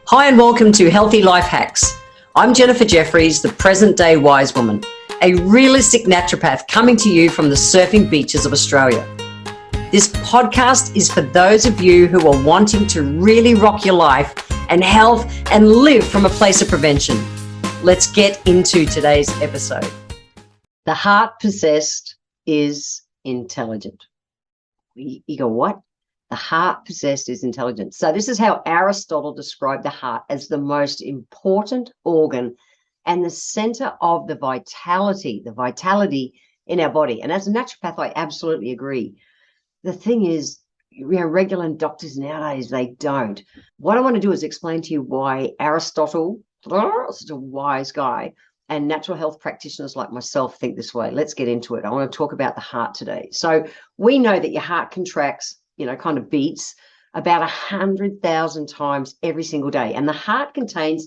Hi and welcome to Healthy Life Hacks. I'm Jennifer Jefferies, the present-day wise woman, a realistic naturopath coming to you from the surfing beaches of Australia. This podcast is for those of you who are wanting to really rock your life and health and live from a place of prevention. Let's get into today's episode. The heart possessed is intelligent. You go, what? The heart possessed is intelligent. So this is how Aristotle described the heart as the most important organ and the center of the vitality in our body. And as a naturopath, I absolutely agree. The thing is, regular doctors nowadays, they don't. What I want to do is explain to you why Aristotle, such a wise guy, and natural health practitioners like myself think this way. Let's get into it. I want to talk about the heart today. So we know that your heart contracts, kind of beats about 100,000 times every single day. And the heart contains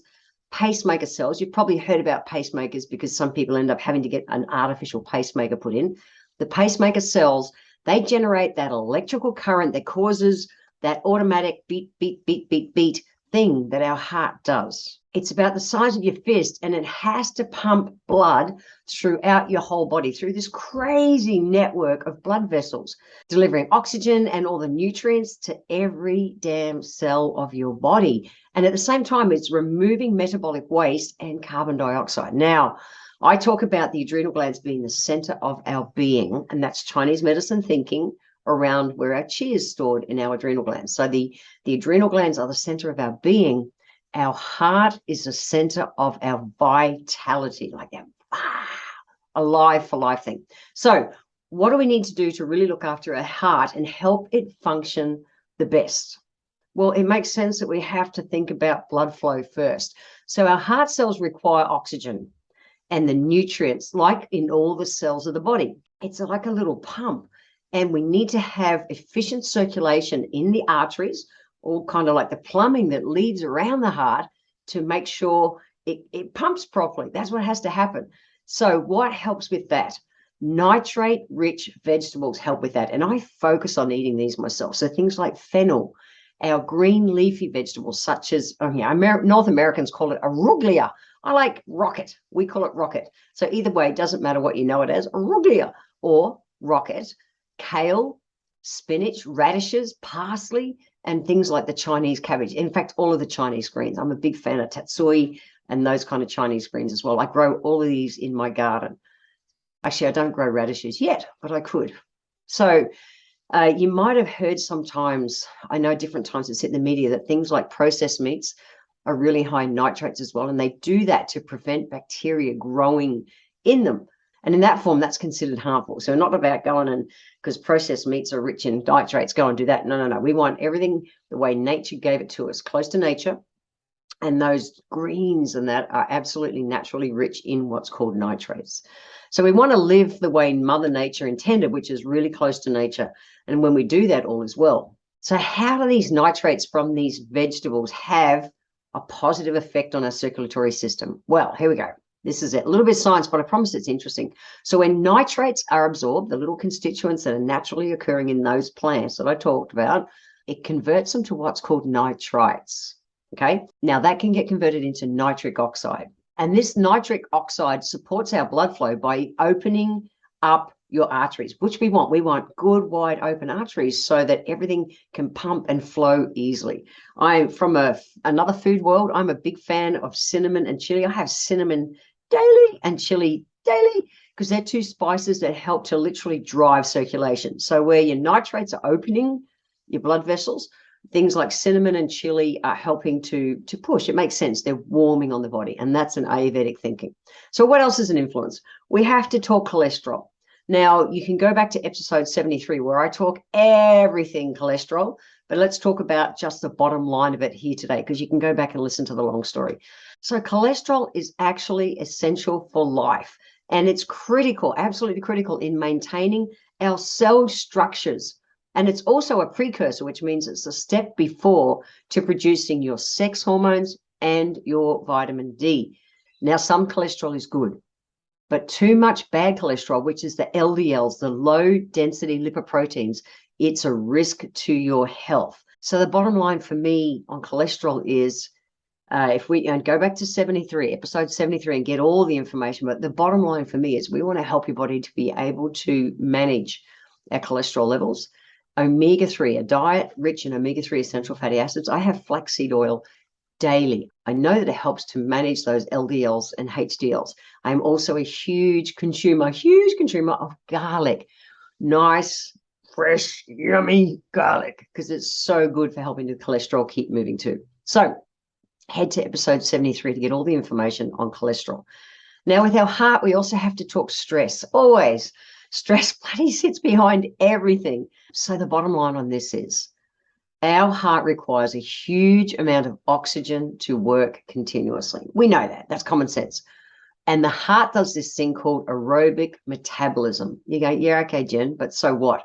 pacemaker cells. You've probably heard about pacemakers because some people end up having to get an artificial pacemaker put in. The pacemaker cells, they generate that electrical current that causes that automatic beat, beat, beat, beat, beat thing that our heart does. It's about the size of your fist, and it has to pump blood throughout your whole body through this crazy network of blood vessels, delivering oxygen and all the nutrients to every damn cell of your body. And at the same time, it's removing metabolic waste and carbon dioxide. Now, I talk about the adrenal glands being the center of our being, and that's Chinese medicine thinking around where our chi is stored in our adrenal glands. So the adrenal glands are the center of our being. Our heart is the center of our vitality, like that alive for life thing. So what do we need to do to really look after our heart and help it function the best? Well, it makes sense that we have to think about blood flow first. So our heart cells require oxygen and the nutrients, like in all the cells of the body. It's like a little pump. And we need to have efficient circulation in the arteries, all kind of like the plumbing that leads around the heart to make sure it pumps properly. That's what has to happen. So what helps with that? Nitrate-rich vegetables help with that. And I focus on eating these myself. So things like fennel, our green leafy vegetables, such as, North Americans call it arugula. I like rocket. We call it rocket. So either way, it doesn't matter what you know it as, arugula or rocket, kale, spinach, radishes, parsley, and things like the Chinese cabbage. In fact, all of the Chinese greens. I'm a big fan of tatsui and those kind of Chinese greens as well. I grow all of these in my garden. Actually, I don't grow radishes yet, but I could. So you might have heard sometimes, I know different times it's in the media, that things like processed meats are really high in nitrates as well. And they do that to prevent bacteria growing in them. And in that form, that's considered harmful. So not about going and, because processed meats are rich in nitrates, go and do that. No. We want everything the way nature gave it to us, close to nature. And those greens and that are absolutely naturally rich in what's called nitrates. So we want to live the way Mother Nature intended, which is really close to nature. And when we do that, all is well. So how do these nitrates from these vegetables have a positive effect on our circulatory system? Well, here we go. This is it. A little bit of science, but I promise it's interesting. So when nitrates are absorbed, the little constituents that are naturally occurring in those plants that I talked about, it converts them to what's called nitrites. Okay. Now that can get converted into nitric oxide. And this nitric oxide supports our blood flow by opening up your arteries, which we want. We want good, wide open arteries so that everything can pump and flow easily. I'm from another food world. I'm a big fan of cinnamon and chili. I have cinnamon daily and chili daily because they're two spices that help to literally drive circulation. So where your nitrates are opening your blood vessels, things like cinnamon and chili are helping to push. It makes sense. They're warming on the body, and that's an Ayurvedic thinking. So what else is an influence? We have to talk cholesterol. Now, you can go back to episode 73 where I talk everything cholesterol, but let's talk about just the bottom line of it here today because you can go back and listen to the long story. So cholesterol is actually essential for life, and it's critical, absolutely critical in maintaining our cell structures. And it's also a precursor, which means it's a step before to producing your sex hormones and your vitamin D. Now, some cholesterol is good, but too much bad cholesterol, which is the LDLs, the low density lipoproteins, it's a risk to your health. So the bottom line for me on cholesterol is If we go back to episode 73, and get all the information. But the bottom line for me is we want to help your body to be able to manage our cholesterol levels. Omega-3, a diet rich in omega-3 essential fatty acids. I have flaxseed oil daily. I know that it helps to manage those LDLs and HDLs. I'm also a huge consumer of garlic. Nice, fresh, yummy garlic, because it's so good for helping the cholesterol keep moving too. So head to episode 73 to get all the information on cholesterol. Now, with our heart, we also have to talk stress. Always. Stress bloody sits behind everything. So the bottom line on this is our heart requires a huge amount of oxygen to work continuously. We know that. That's common sense. And the heart does this thing called aerobic metabolism. You go, yeah, okay, Jen, but so what?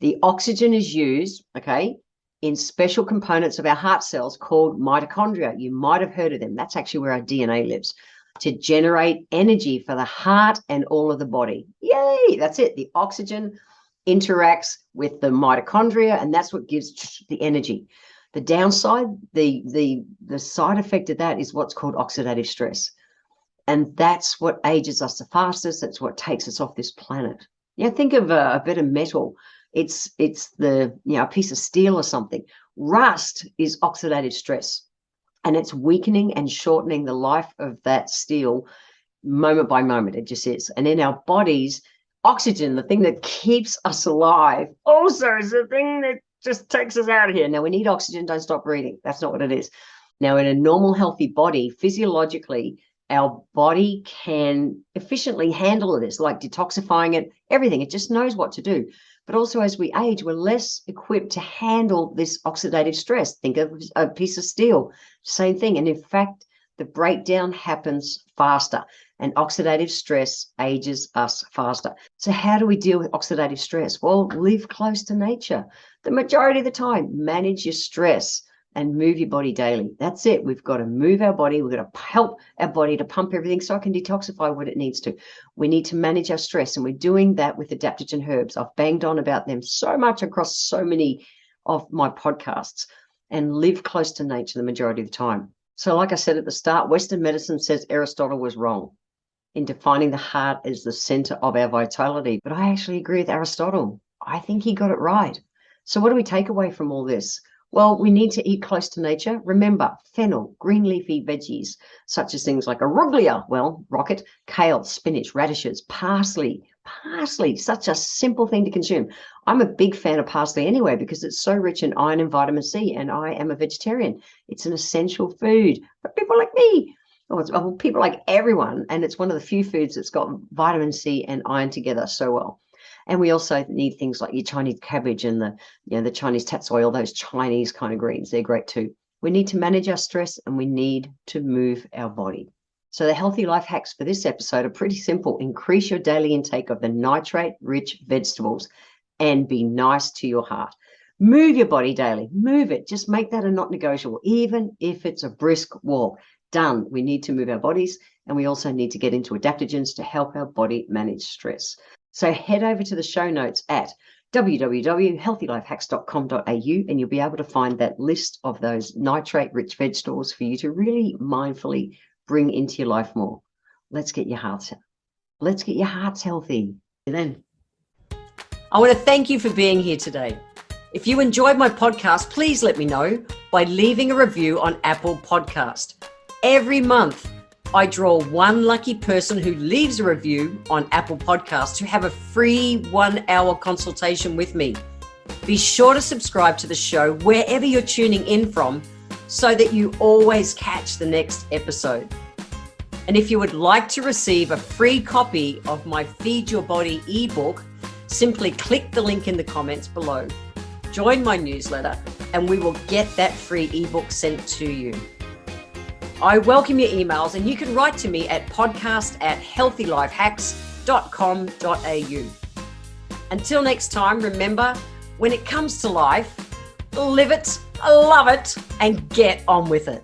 The oxygen is used, okay, in special components of our heart cells called mitochondria. You might have heard of them. That's actually where our DNA lives, to generate energy for the heart and all of the body. Yay, that's it. The oxygen interacts with the mitochondria, and that's what gives the energy. The downside, the side effect of that is what's called oxidative stress. And that's what ages us the fastest. That's what takes us off this planet. Yeah, think of a bit of metal. It's the, a piece of steel or something. Rust is oxidative stress, and it's weakening and shortening the life of that steel moment by moment. It just is. And in our bodies, oxygen, the thing that keeps us alive, also is the thing that just takes us out of here. Now, we need oxygen. Don't stop breathing. That's not what it is. Now, in a normal, healthy body, physiologically, our body can efficiently handle this, like detoxifying it, everything. It just knows what to do. But also, as we age, we're less equipped to handle this oxidative stress. Think of a piece of steel, same thing. And in fact, the breakdown happens faster, and oxidative stress ages us faster. So how do we deal with oxidative stress? Well, live close to nature. The majority of the time, manage your stress and move your body daily. That's it. We've got to move our body. We've got to help our body to pump everything so it can detoxify what it needs to. We need to manage our stress, and we're doing that with adaptogen herbs. I've banged on about them so much across so many of my podcasts, and live close to nature the majority of the time. So like I said at the start, Western medicine says Aristotle was wrong in defining the heart as the center of our vitality. But I actually agree with Aristotle. I think he got it right. So what do we take away from all this? Well, we need to eat close to nature. Remember, fennel, green leafy veggies, such as things like arugula, rocket, kale, spinach, radishes, parsley, such a simple thing to consume. I'm a big fan of parsley anyway, because it's so rich in iron and vitamin C, and I am a vegetarian. It's an essential food for people like me. Well, people like everyone, and it's one of the few foods that's got vitamin C and iron together so well. And we also need things like your Chinese cabbage and the Chinese tatsoi, all those Chinese kind of greens. They're great too. We need to manage our stress, and we need to move our body. So the healthy life hacks for this episode are pretty simple. Increase your daily intake of the nitrate-rich vegetables and be nice to your heart. Move your body daily. Move it. Just make that a not negotiable, even if it's a brisk walk. Done. We need to move our bodies, and we also need to get into adaptogens to help our body manage stress. So head over to the show notes at www.healthylifehacks.com.au, and you'll be able to find that list of those nitrate-rich vegetables for you to really mindfully bring into your life more. Let's get your hearts healthy. And then I want to thank you for being here today. If you enjoyed my podcast, please let me know by leaving a review on Apple Podcast. Every month, I draw one lucky person who leaves a review on Apple Podcasts to have a free 1-hour consultation with me. Be sure to subscribe to the show wherever you're tuning in from, so that you always catch the next episode. And if you would like to receive a free copy of my Feed Your Body ebook, simply click the link in the comments below. Join my newsletter, and we will get that free ebook sent to you. I welcome your emails, and you can write to me at podcast@healthylifehacks.com.au. Until next time, remember, when it comes to life, live it, love it, and get on with it.